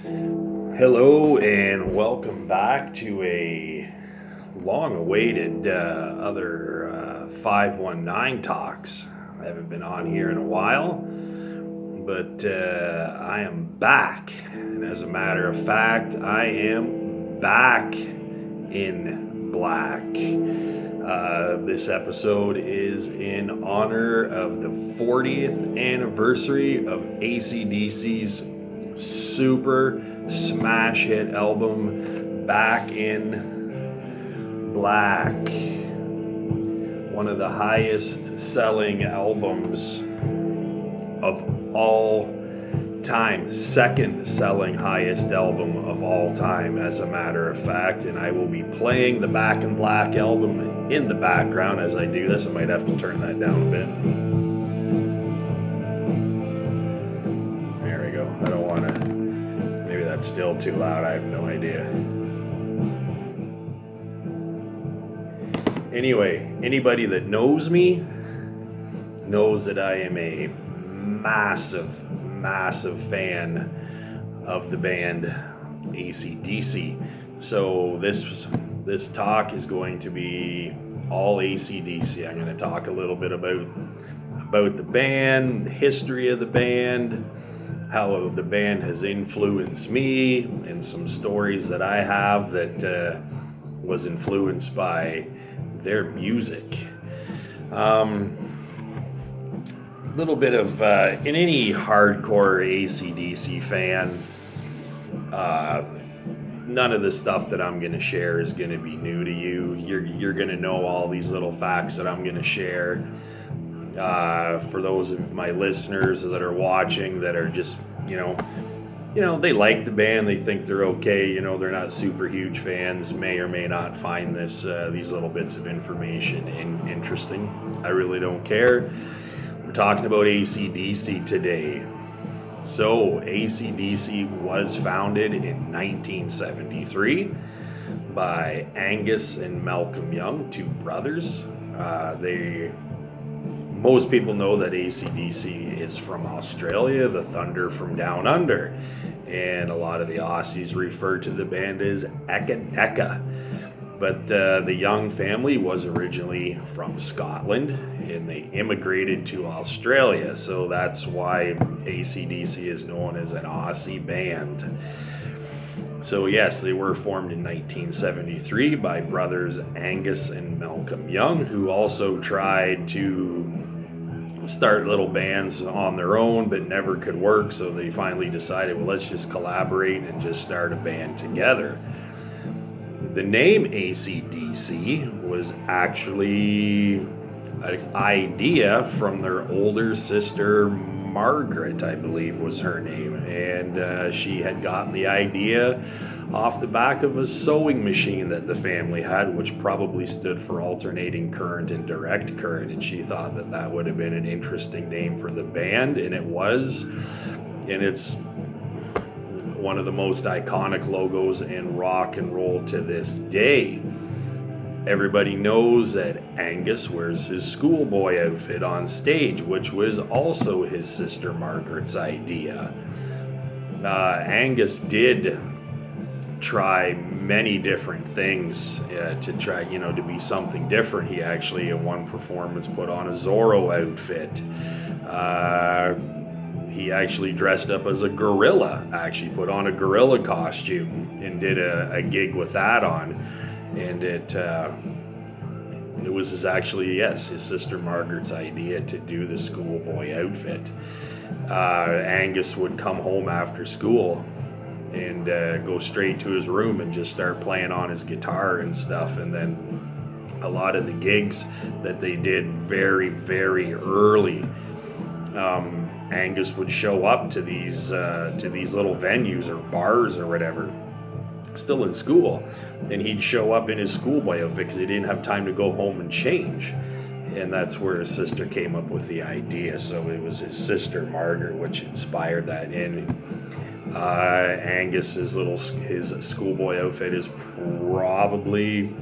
Hello and welcome back to a long-awaited other 519 talks. I haven't been on here in a while, but I am back. And as a matter of fact, I am back in black. This episode is in honor of the 40th anniversary of AC/DC's super smash hit album Back in Black. One of the highest selling albums of all time, second selling highest album of all time, as a matter of fact. And I will be playing the Back in Black album in the background as I do this. I might have to turn that down a bit. There we go. I don't want to. Maybe that's still too loud. I have no idea. Anyway, anybody that knows me knows that I am a massive fan of the band AC/DC. So this talk is going to be all AC/DC. I'm going to talk a little bit about the band, the history of the band, how the band has influenced me, and some stories that I have that was influenced by their music. Little bit of in any hardcore AC/DC fan, none of the stuff that I'm going to share is going to be new to you. You're going to know all these little facts that I'm going to share. For those of my listeners that are watching that are just, they like the band, they think they're okay, they're not super huge fans, may or may not find these little bits of information interesting. I really don't care. We're talking about AC/DC today. So AC/DC was founded in 1973 by Angus and Malcolm Young, two brothers. Most people know that AC/DC is from Australia, the Thunder from Down Under, and a lot of the Aussies refer to the band as Eka Deka. But the Young family was originally from Scotland, and they immigrated to Australia, so that's why AC/DC is known as an Aussie band. So yes, they were formed in 1973 by brothers Angus and Malcolm Young, who also tried to start little bands on their own but never could work, so they finally decided, well, let's just collaborate and just start a band together. The name AC/DC was actually an idea from their older sister Margaret, I believe was her name, and she had gotten the idea off the back of a sewing machine that the family had, which probably stood for alternating current and direct current, and she thought that that would have been an interesting name for the band, and it was, and it's one of the most iconic logos in rock and roll to this day. Everybody knows that Angus wears his schoolboy outfit on stage, which was also his sister Margaret's idea. Angus did try many different things to try, to be something different. He actually, in one performance, put on a Zorro outfit. He actually dressed up as a gorilla, actually put on a gorilla costume and did a gig with that on. And it was his sister Margaret's idea to do the schoolboy outfit. Angus would come home after school and go straight to his room and just start playing on his guitar and stuff. And then a lot of the gigs that they did very, very early, Angus would show up to these little venues or bars or whatever, still in school, and he'd show up in his schoolboy outfit because he didn't have time to go home and change. And that's where his sister came up with the idea. So it was his sister Margaret which inspired that. And Angus's his schoolboy outfit is probably,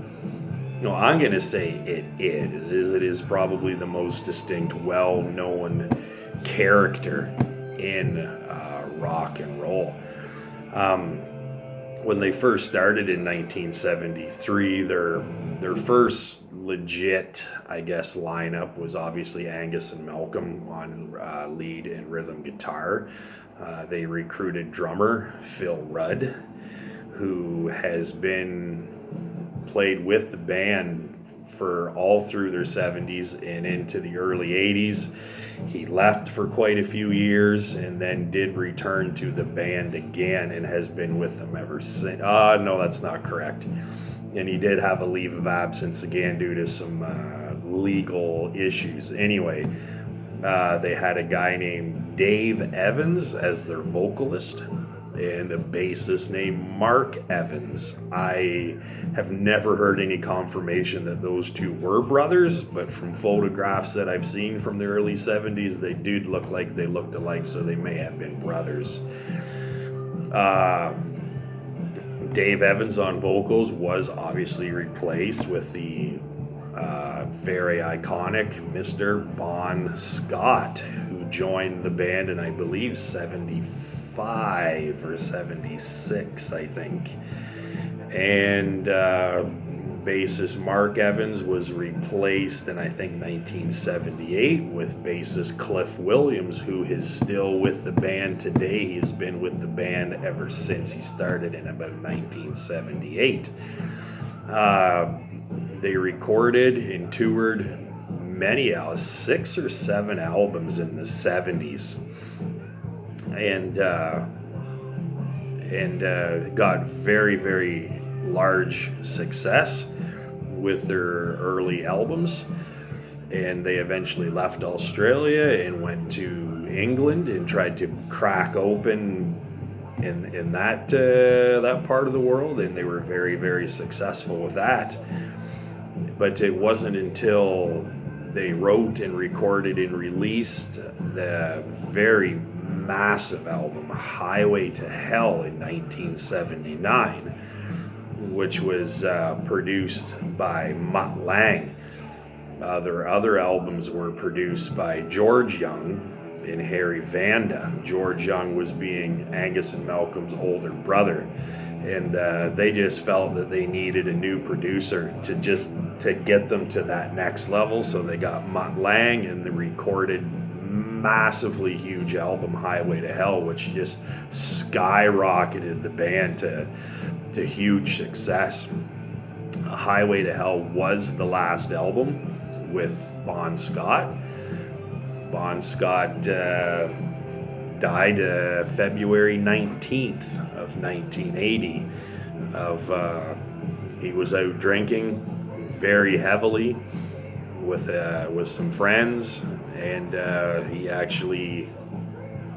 I'm gonna say it is probably the most distinct, well-known character in rock and roll. When they first started in 1973, their first legit, I guess, lineup was obviously Angus and Malcolm on lead and rhythm guitar. They recruited drummer Phil Rudd, who has been played with the band for all through their 70s and into the early 80s. He left for quite a few years and then did return to the band again and has been with them ever since. No, that's not correct. And he did have a leave of absence again due to some legal issues. Anyway, they had a guy named Dave Evans as their vocalist and a bassist named Mark Evans. I have never heard any confirmation that those two were brothers, but from photographs that I've seen from the early 70s, they did look like they looked alike, so they may have been brothers. Dave Evans on vocals was obviously replaced with the very iconic Mr. Bon Scott, who joined the band in, I believe, 75 or 76, I think. And bassist Mark Evans was replaced in, I think, 1978 with bassist Cliff Williams, who is still with the band today. He has been with the band ever since he started in about 1978. They recorded and toured many 6 or 7 albums in the 70s. And got very, very large success with their early albums. And they eventually left Australia and went to England and tried to crack open in that part of the world, and they were very, very successful with that. But it wasn't until they wrote and recorded and released the very massive album Highway to Hell in 1979, which was produced by Mutt Lange. Their other albums were produced by George Young and Harry Vanda. George Young was being Angus and Malcolm's older brother, and they just felt that they needed a new producer to get them to that next level, so they got Mutt Lange, and they recorded massively huge album Highway to Hell, which just skyrocketed the band to huge success. Highway to Hell was the last album with Bon Scott. Bon Scott died February 19th of 1980. He was out drinking very heavily with some friends, and he actually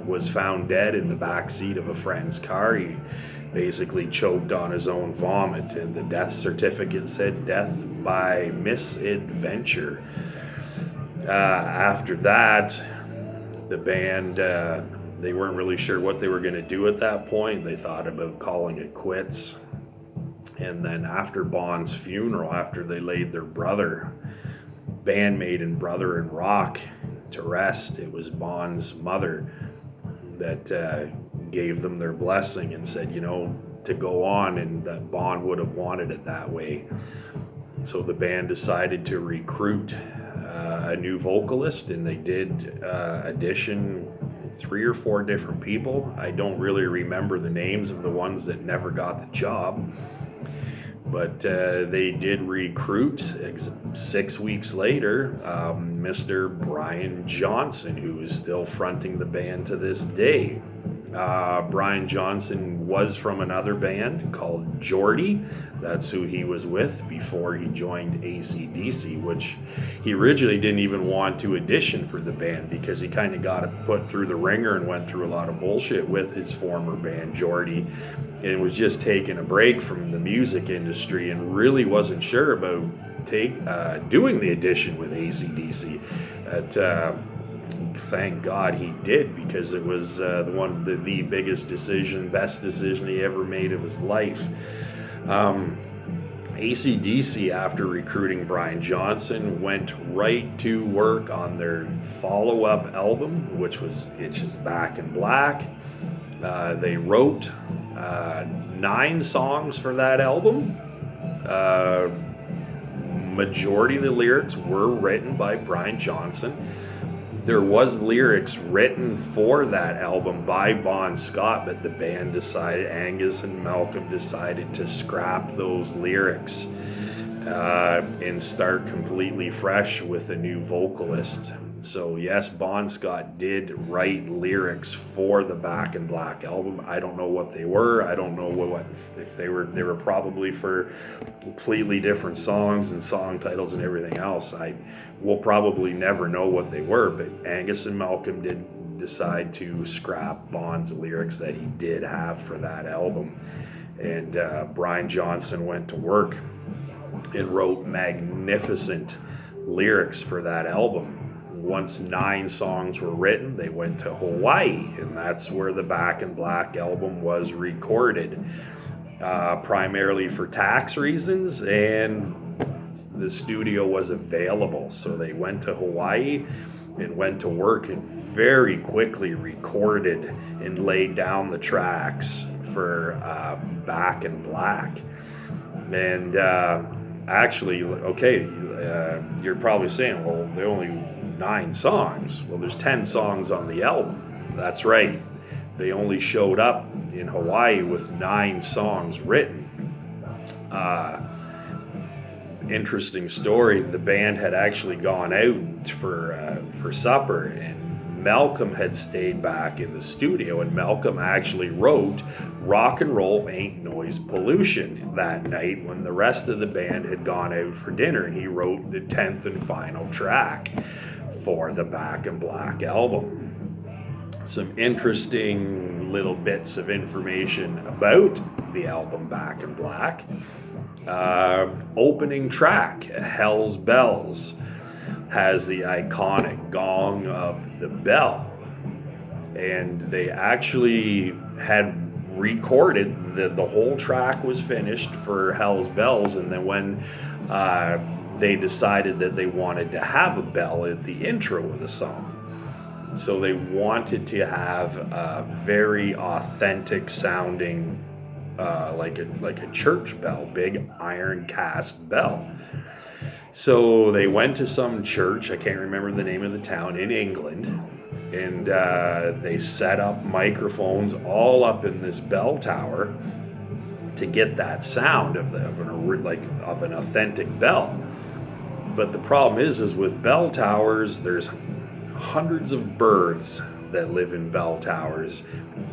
was found dead in the back seat of a friend's car. He basically choked on his own vomit, and the death certificate said death by misadventure. After that, the band, they weren't really sure what they were going to do at that point. They thought about calling it quits. And then after Bon's funeral, after they laid their bandmate and brother in rock to rest, it was Bon's mother that gave them their blessing and said, to go on, and that Bon would have wanted it that way. So the band decided to recruit a new vocalist, and they did audition 3 or 4 different people. I don't really remember the names of the ones that never got the job, but they did recruit 6 weeks later Mr. Brian Johnson, who is still fronting the band to this day. Brian Johnson was from another band called Geordie. That's who he was with before he joined AC/DC, which he originally didn't even want to audition for the band because he kind of got put through the ringer and went through a lot of bullshit with his former band Geordie, and was just taking a break from the music industry and really wasn't sure about doing the audition with AC/DC. Thank God he did, because it was the biggest decision, best decision he ever made of his life. AC/DC, after recruiting Brian Johnson, went right to work on their follow-up album, which was Itches Back in Black. They wrote 9 songs for that album. Majority of the lyrics were written by Brian Johnson. There was lyrics written for that album by Bon Scott, but the band decided, Angus and Malcolm decided to scrap those lyrics and start completely fresh with a new vocalist. So yes, Bon Scott did write lyrics for the Back in Black album. I don't know what they were. I don't know what if they were probably for completely different songs and song titles and everything else. We'll probably never know what they were, but Angus and Malcolm did decide to scrap Bon's lyrics that he did have for that album. And Brian Johnson went to work and wrote magnificent lyrics for that album. Once 9 songs were written, they went to Hawaii, and that's where the Back in Black album was recorded, primarily for tax reasons, and the studio was available. So they went to Hawaii and went to work and very quickly recorded and laid down the tracks for Back in Black. And actually, okay, you're probably saying, well, they only 9 songs. Well, there's 10 songs on the album. That's right. They only showed up in Hawaii with 9 songs written. Interesting story. The band had actually gone out for supper, and Malcolm had stayed back in the studio, and Malcolm actually wrote "Rock and Roll Ain't Noise Pollution" that night when the rest of the band had gone out for dinner, and he wrote the 10th and final track for the Back in Black album. Some interesting little bits of information about the album Back in Black. Opening track, Hell's Bells, has the iconic gong of the bell. And they actually had recorded, the whole track was finished for Hell's Bells, and then when they decided that they wanted to have a bell at the intro of the song. So they wanted to have a very authentic sounding, like a church bell, big iron cast bell. So they went to some church, I can't remember the name of the town, in England, and they set up microphones all up in this bell tower to get that sound of an authentic bell. But the problem is with bell towers, there's hundreds of birds that live in bell towers,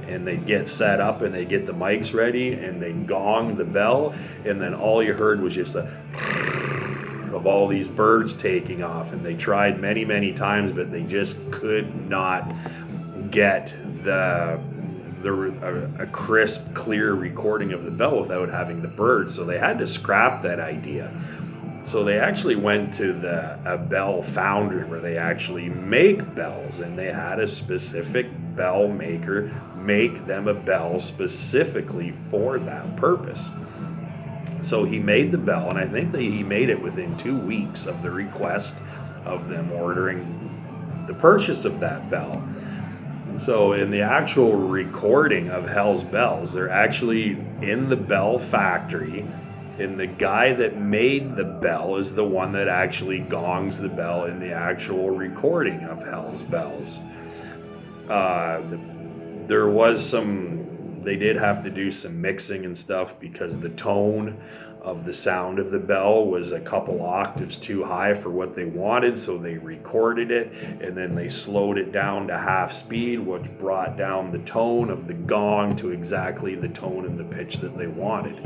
and they get set up and they get the mics ready and they gong the bell, and then all you heard was just of all these birds taking off. And they tried many times, but they just could not get a crisp, clear recording of the bell without having the birds. So they had to scrap that idea. So they actually went to a bell foundry where they actually make bells, and they had a specific bell maker make them a bell specifically for that purpose. So he made the bell, and I think that he made it within 2 weeks of the request of them ordering the purchase of that bell. So in the actual recording of Hell's Bells, they're actually in the bell factory, and the guy that made the bell is the one that actually gongs the bell in the actual recording of Hell's Bells. They did have to do some mixing and stuff because the tone of the sound of the bell was a couple octaves too high for what they wanted, so they recorded it and then they slowed it down to half speed, which brought down the tone of the gong to exactly the tone and the pitch that they wanted.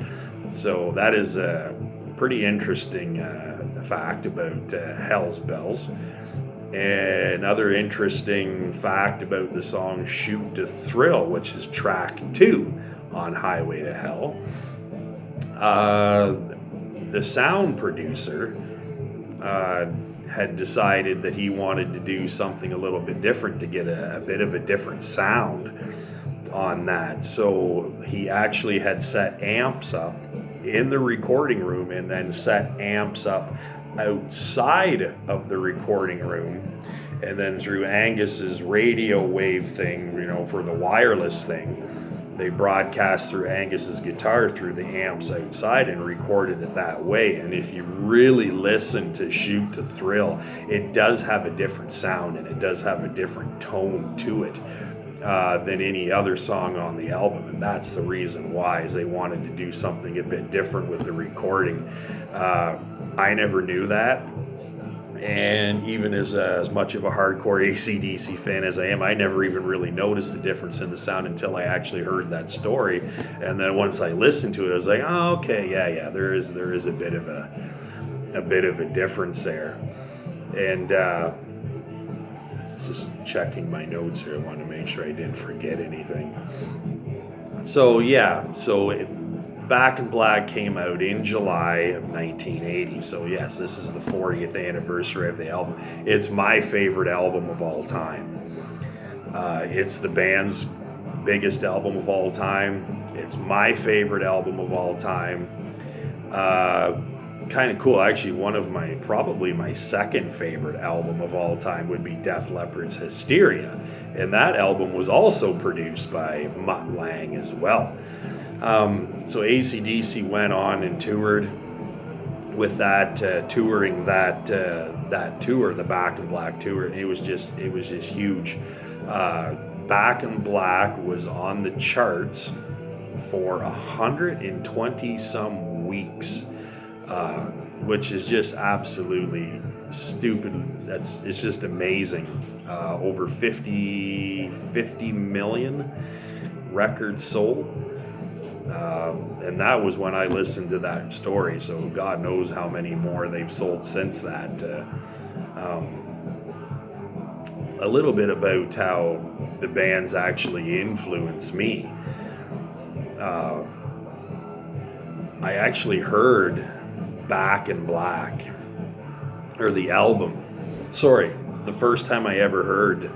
So that is a pretty interesting fact about Hell's Bells. And another interesting fact about the song Shoot to Thrill, which is track 2 on Highway to Hell. The sound producer had decided that he wanted to do something a little bit different to get a bit of a different sound on that. So he actually had set amps up in the recording room and then set amps up outside of the recording room, and then through Angus's radio wave thing, for the wireless thing, they broadcast through Angus's guitar through the amps outside and recorded it that way. And if you really listen to Shoot to Thrill, it does have a different sound and it does have a different tone to it than any other song on the album. And that's the reason why, is they wanted to do something a bit different with the recording. I never knew that. And even as much of a hardcore AC/DC fan as I am, I never even really noticed the difference in the sound until I actually heard that story. And then once I listened to it, I was like, oh, okay, yeah, there is a bit of a difference there. And just checking my notes here, I want to make sure I didn't forget anything. So Back in Black came out in July of 1980. So yes, this is the 40th anniversary of the album. It's my favorite album of all time. It's the band's biggest album of all time. It's my favorite album of all time. Kind of cool, actually. Probably my second favorite album of all time would be Def Leppard's Hysteria, and that album was also produced by Mutt Lange as well. So AC/DC went on and toured with that, touring that tour, the Back in Black tour, and it was just huge. Back in Black was on the charts for 120 some weeks, which is just absolutely stupid. It's just amazing. Over 50 million records sold. And that was when I listened to that story, so God knows how many more they've sold since that. A little bit about how the bands actually influenced me. I actually heard Back in Black, or the album. Sorry, the first time I ever heard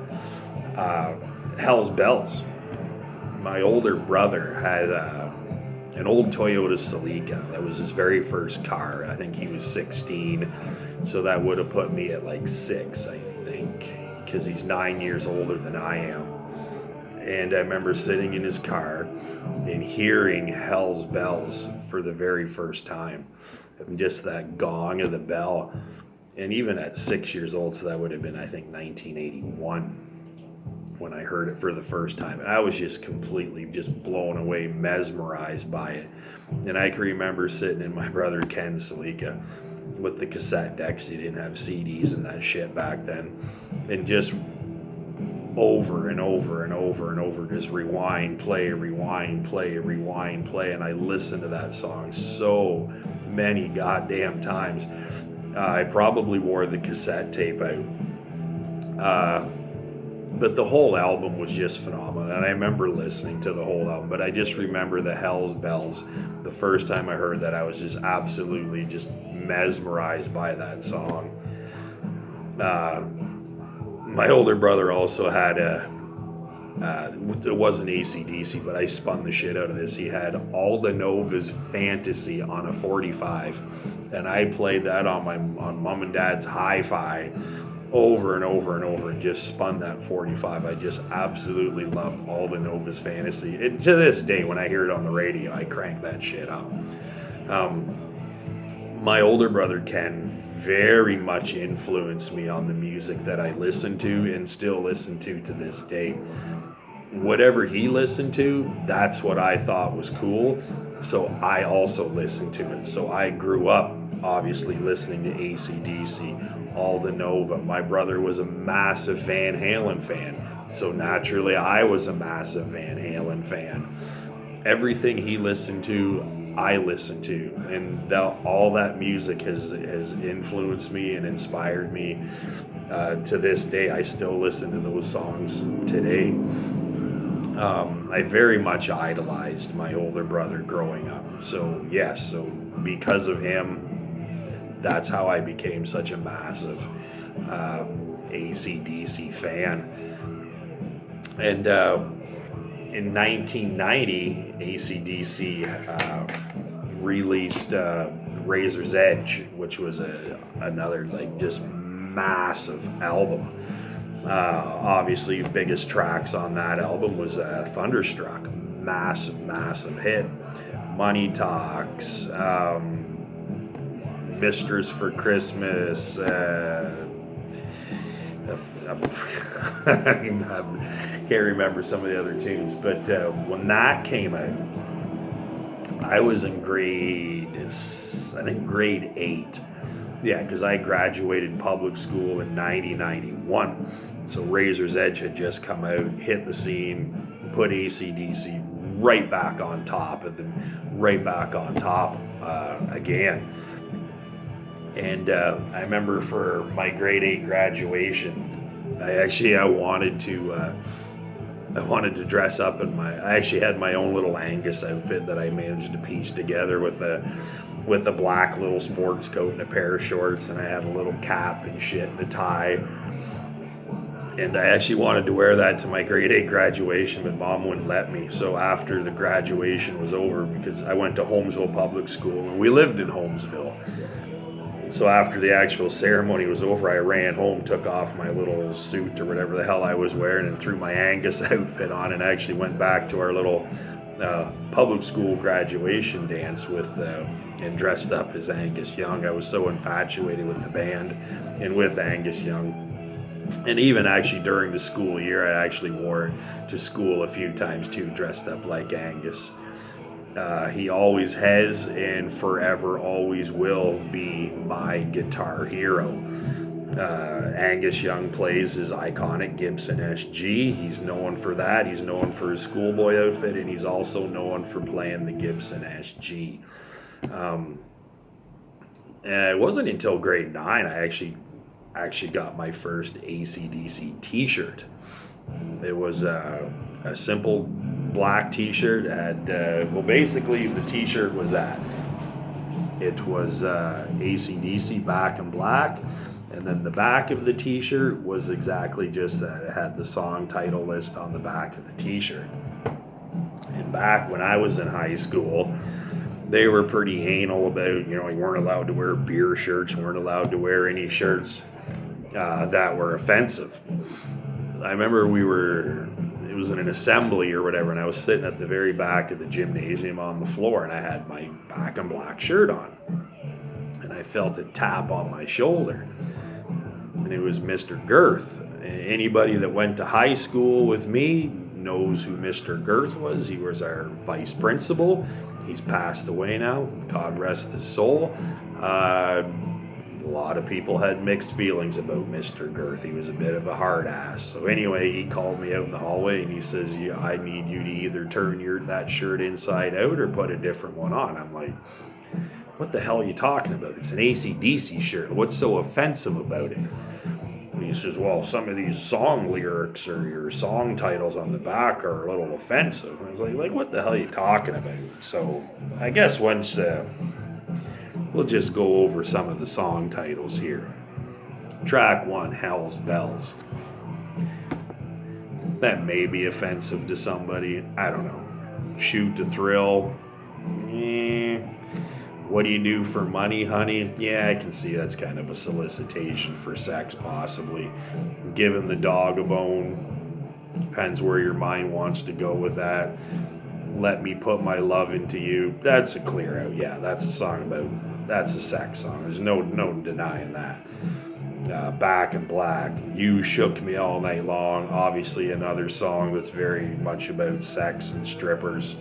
Hell's Bells. My older brother had an old Toyota Celica. That was his very first car. I think he was 16, so that would have put me at like 6, I think, because he's 9 years older than I am. And I remember sitting in his car and hearing Hell's Bells for the very first time, and just that gong of the bell. And even at 6 years old, so that would have been, I think, 1981. When I heard it for the first time, and I was just completely just blown away, mesmerized by it. And I can remember sitting in my brother Ken's Celica with the cassette decks. He didn't have CDs and that shit back then, and just over and over and over and over, just rewind, play, and I listened to that song so many goddamn times. I probably wore the cassette tape out. But the whole album was just phenomenal, and I remember listening to the whole album, but I just remember the Hell's Bells. The first time I heard that, I was just absolutely just mesmerized by that song. My older brother also had it wasn't AC/DC, but I spun the shit out of this. He had Aldo Nova's Fantasy on a 45, and I played that on Mom and Dad's hi-fi over and over and over, and just spun that 45. I just absolutely love Aldo Nova's Fantasy. To this day, when I hear it on the radio, I crank that shit up. My older brother Ken very much influenced me on the music that I listen to and still listen to this day. Whatever he listened to, that's what I thought was cool, so I also listened to it. So I grew up obviously listening to AC/DC, Aldo Nova. My brother was a massive Van Halen fan, so naturally I was a massive Van Halen fan. Everything he listened to, I listened to, and all that music has influenced me and inspired me. To this day, I still listen to those songs today. I very much idolized my older brother growing up. So yes, so because of him, that's how I became such a massive AC/DC fan. And in 1990, AC/DC released Razor's Edge, which was another like just massive album. Obviously, the biggest tracks on that album was Thunderstruck. massive hit. Money Talks, Mistress for Christmas. I can't remember some of the other tunes, but when that came out, I was in grade 8. Yeah, because I graduated public school in 1991. So Razor's Edge had just come out, hit the scene, put AC/DC right back on top of them, right back on top again. And I remember for my grade 8 graduation, I wanted to dress up in I actually had my own little Angus outfit that I managed to piece together with a black little sports coat and a pair of shorts, and I had a little cap and shit and a tie. And I actually wanted to wear that to my grade 8 graduation, but Mom wouldn't let me. So after the graduation was over, because I went to Holmesville Public School, and we lived in Holmesville. So after the actual ceremony was over, I ran home, took off my little suit or whatever the hell I was wearing, and threw my Angus outfit on, and actually went back to our little public school graduation dance and dressed up as Angus Young. I was so infatuated with the band and with Angus Young. And even actually during the school year, I actually wore it to school a few times too, dressed up like Angus. He always has and forever always will be my guitar hero. Angus Young plays his iconic Gibson SG. He's known for that. He's known for his schoolboy outfit, and he's also known for playing the Gibson SG. And it wasn't until grade 9 I actually got my first AC/DC t-shirt. It was a simple black t-shirt. Basically the t-shirt was that. It was AC/DC back in black, and then the back of the t-shirt was exactly just that. It had the song title list on the back of the t-shirt. And back when I was in high school, they were pretty anal about, you weren't allowed to wear beer shirts, you weren't allowed to wear any shirts that were offensive. I remember it was in an assembly or whatever, and I was sitting at the very back of the gymnasium on the floor, and I had my back and black shirt on, and I felt a tap on my shoulder, and it was Mr. Girth. Anybody that went to high school with me knows who Mr. Girth was. He was our vice principal. He's passed away now, God rest his soul. A lot of people had mixed feelings about Mr. Girth. He was a bit of a hard ass. So anyway, he called me out in the hallway and he says, I need you to either turn that shirt inside out or put a different one on. I'm like, what the hell are you talking about? It's an AC/DC shirt. What's so offensive about it? And he says, well, some of these song lyrics or your song titles on the back are a little offensive. And I was like, what the hell are you talking about? So I guess once... we'll just go over some of the song titles here. Track 1, Hell's Bells. That may be offensive to somebody. I don't know. Shoot to Thrill. What do you do for money, honey? Yeah, I can see that's kind of a solicitation for sex, possibly. Giving the dog a bone. Depends where your mind wants to go with that. Let me put my love into you. That's a clear out. Yeah, that's a song that's a sex song. There's no denying that. Back in Black. You Shook Me All Night Long. Obviously another song that's very much about sex and strippers.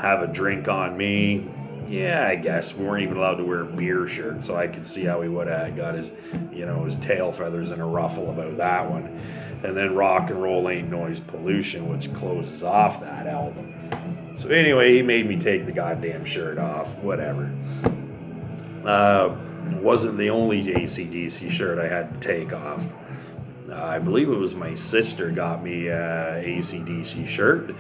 Have a Drink on Me. Yeah, I guess. We weren't even allowed to wear a beer shirt, so I could see how he would have got his tail feathers in a ruffle about that one. And then Rock and Roll Ain't Noise Pollution, which closes off that album. So anyway, he made me take the goddamn shirt off. Whatever. Wasn't the only AC/DC shirt I had to take off. I believe it was my sister got me a AC/DC shirt.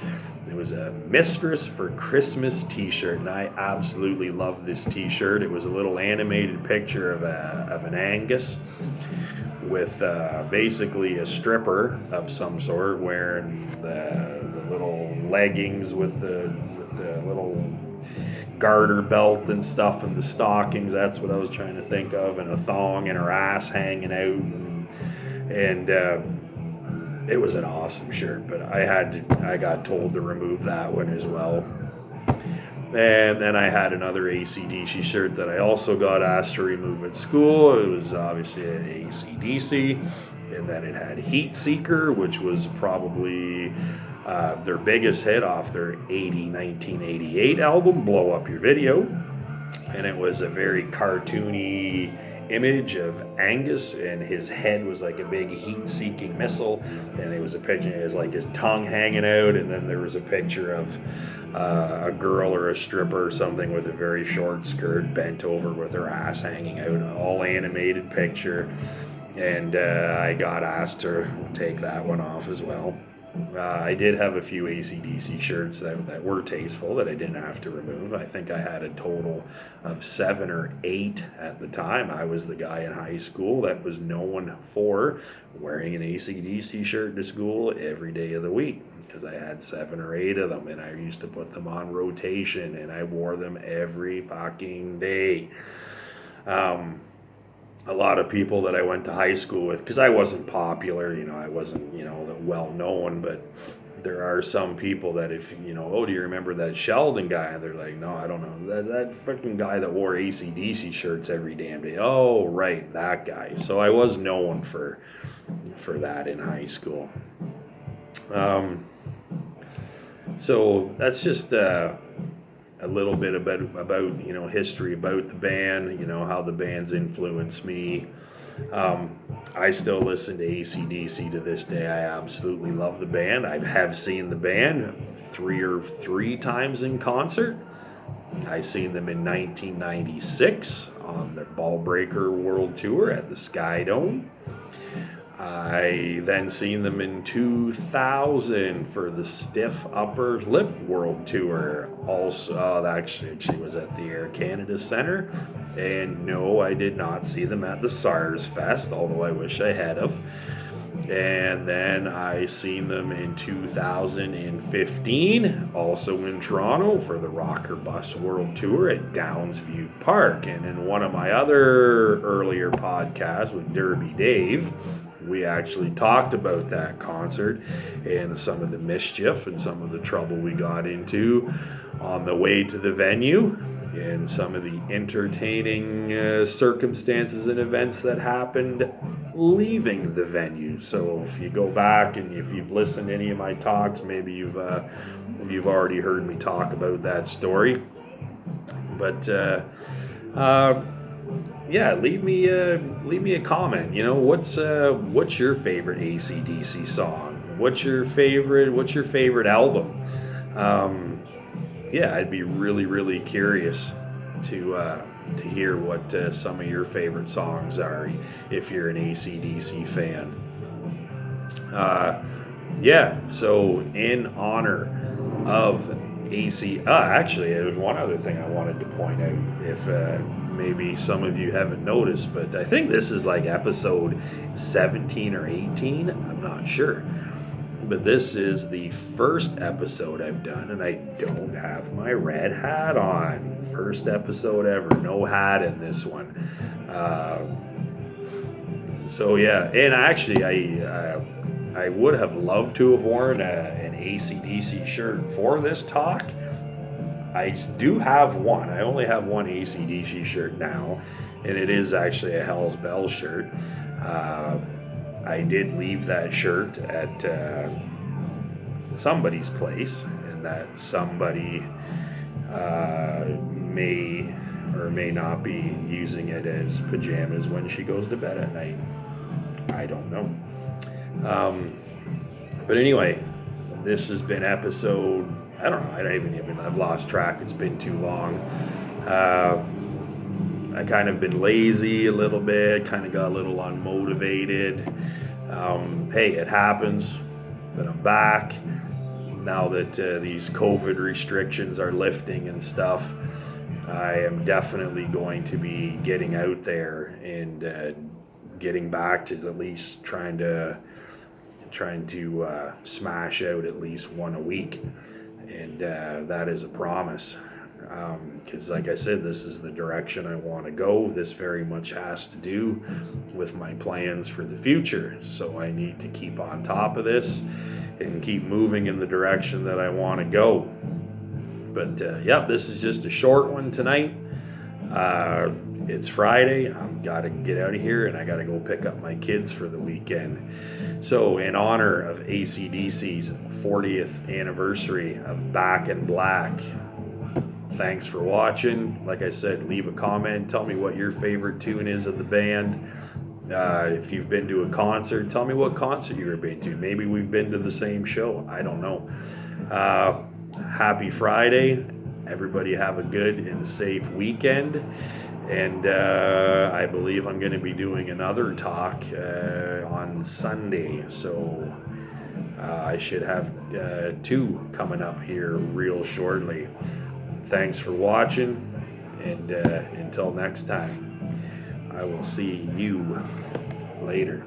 It was a Mistress for Christmas t-shirt, and I absolutely love this t-shirt. It was a little animated picture of an Angus with basically a stripper of some sort wearing the little leggings with the little garter belt and stuff and the stockings. That's what I was trying to think of, and a thong and her ass hanging out, and It was an awesome shirt, but I got told to remove that one as well. And then I had another AC/DC shirt that I also got asked to remove at school. It was obviously an AC/DC. And then it had Heat Seeker, which was probably their biggest hit off their 1988 album, Blow Up Your Video. And it was a very cartoony image of Angus, and his head was like a big heat-seeking missile, and it was a picture, it was like his tongue hanging out, and then there was a picture of a girl or a stripper or something with a very short skirt bent over with her ass hanging out, an all animated picture, and I got asked to take that one off as well. I did have a few AC/DC shirts that were tasteful that I didn't have to remove. I think I had a total of 7 or 8 at the time. I was the guy in high school that was known for wearing an AC/DC shirt to school every day of the week, because I had 7 or 8 of them, and I used to put them on rotation, and I wore them every fucking day. A lot of people that I went to high school with, because I wasn't popular, I wasn't, well known, but there are some people that if, oh, do you remember that Sheldon guy? And they're like, no, I don't know. That freaking guy that wore AC/DC shirts every damn day. Oh, right, that guy. So I was known for that in high school. So that's just a little bit about history about the band, how the band's influenced me. I still listen to AC/DC to this day. I absolutely love the band. I have seen the band three times in concert. I seen them in 1996 on their Ballbreaker World Tour at the Sky Dome. I then seen them in 2000 for the Stiff Upper Lip World Tour. Also, that actually was at the Air Canada Centre. And no, I did not see them at the SARS Fest, although I wish I had of. And then I seen them in 2015, also in Toronto for the Rocker Bus World Tour at Downsview Park. And in one of my other earlier podcasts with Derby Dave, we actually talked about that concert and some of the mischief and some of the trouble we got into on the way to the venue, and some of the entertaining circumstances and events that happened leaving the venue. So if you go back and if you've listened to any of my talks, maybe you've already heard me talk about that story. But yeah, leave me a comment. What's your favorite AC/DC song? What's your favorite album? Yeah, I'd be really curious to hear what some of your favorite songs are if you're an AC/DC fan. Yeah, so in honor of actually, there was one other thing I wanted to point out. If maybe some of you haven't noticed, but I think this is like episode 17 or 18. I'm not sure. But this is the first episode I've done, and I don't have my red hat on. First episode ever, no hat in this one. So yeah, and actually I would have loved to have worn an AC/DC shirt for this talk. I do have one. I only have one AC/DC shirt now, and it is actually a Hell's Bells shirt. I did leave that shirt at somebody's place, and that somebody may or may not be using it as pajamas when she goes to bed at night. I don't know. But anyway, this has been episode, I don't know, I've lost track. It's been too long. I kind of been lazy a little bit, kind of got a little unmotivated. Hey, it happens, but I'm back. Now that these COVID restrictions are lifting and stuff, I am definitely going to be getting out there and getting back to at least trying to smash out at least one a week, and that is a promise. Because like I said, this is the direction I want to go. This very much has to do with my plans for the future. So I need to keep on top of this and keep moving in the direction that I want to go. But yeah, this is just a short one tonight. It's Friday. I've got to get out of here and I got to go pick up my kids for the weekend. So, in honor of ACDC's 40th anniversary of Back in Black, thanks for watching. Like I said, leave a comment. Tell me what your favorite tune is of the band. If you've been to a concert, tell me what concert you've been to. Maybe we've been to the same show. I don't know. Happy Friday. Everybody have a good and safe weekend. And I believe I'm going to be doing another talk on Sunday. So I should have 2 coming up here real shortly. Thanks for watching. And until next time, I will see you later.